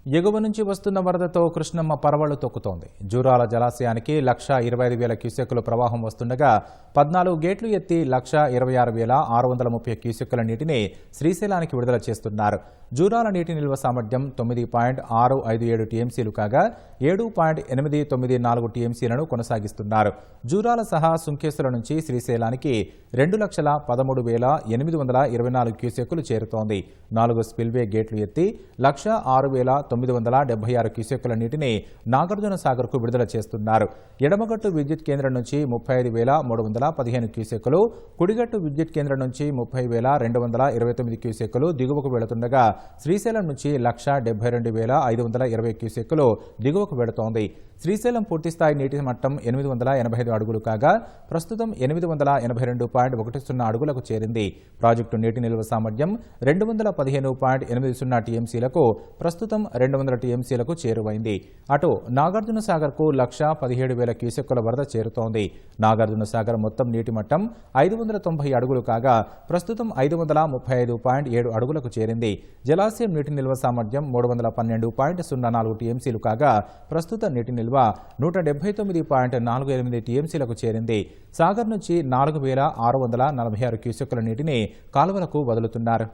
ఎగువ నుంచి వస్తున్న వరదతో కృష్ణమ్మ పరవళ్లు తొక్కుతోంది. జూరాల జలాశయానికి 1,25,000 క్యూసెక్కుల ప్రవాహం వస్తుండగా 14 గేట్లు ఎత్తి 1,26,630 క్యూసెక్కుల నీటిని శ్రీశైలానికి విడుదల చేస్తున్నారు. జూరాల నీటి నిల్వ సామర్థ్యం 9.657 టీఎంసీలు కాగా 7.894 టీఎంసీలను కొనసాగిస్తున్నారు. జూరాల సహా సుంకేశ్వర నుంచి శ్రీశైలానికి 2,13,824 క్యూసెక్కులు చేరుతోంది. 4 స్పిల్వే గేట్లు ఎత్తి 1,06,976 క్యూసెక్కుల నీటిని నాగార్జున సాగర్కు విడుదల చేస్తున్నారు. ఎడమగట్టు విద్యుత్ కేంద్రం నుంచి 35,315 క్యూసెక్కులు, కుడిగట్టు విద్యుత్ కేంద్రం నుంచి 30,229 క్యూసెక్కులు దిగువకు వెళుతుండగా శ్రీశైలం నుంచి 1,72,520 క్యూసెక్కులు దిగువకు వెళుతోంది. శ్రీశైలం పూర్తిస్థాయి నీటి మట్టం 885 అడుగులు కాగా ప్రస్తుతం 882.10 అడుగులకు చేరింది. ప్రాజెక్టు నీటి నిల్వ సామర్థ్యం 215.80 టీఎంసీలకు ప్రస్తుతం 200 టీఎంసీలకు చేరువైంది. అటు నాగార్జున సాగర్కు 1,17,000 క్యూసెక్కుల వరద చేరుతోంది. నాగార్జున సాగర్ మొత్తం నీటి మట్టం 590 అడుగులు కాగా ప్రస్తుతం 535.7 అడుగులకు చేరింది. జలాశయం నీటి నిల్వ సామర్థ్యం 312.04 టీఎంసీలు కాగా ప్రస్తుత నీటి నిల్వ 179.48 టీఎంసీలకు చేరింది. సాగర్ నుంచి 4,646 క్యూసెక్కుల నీటిని కాలువలకు వదులుతున్నారు.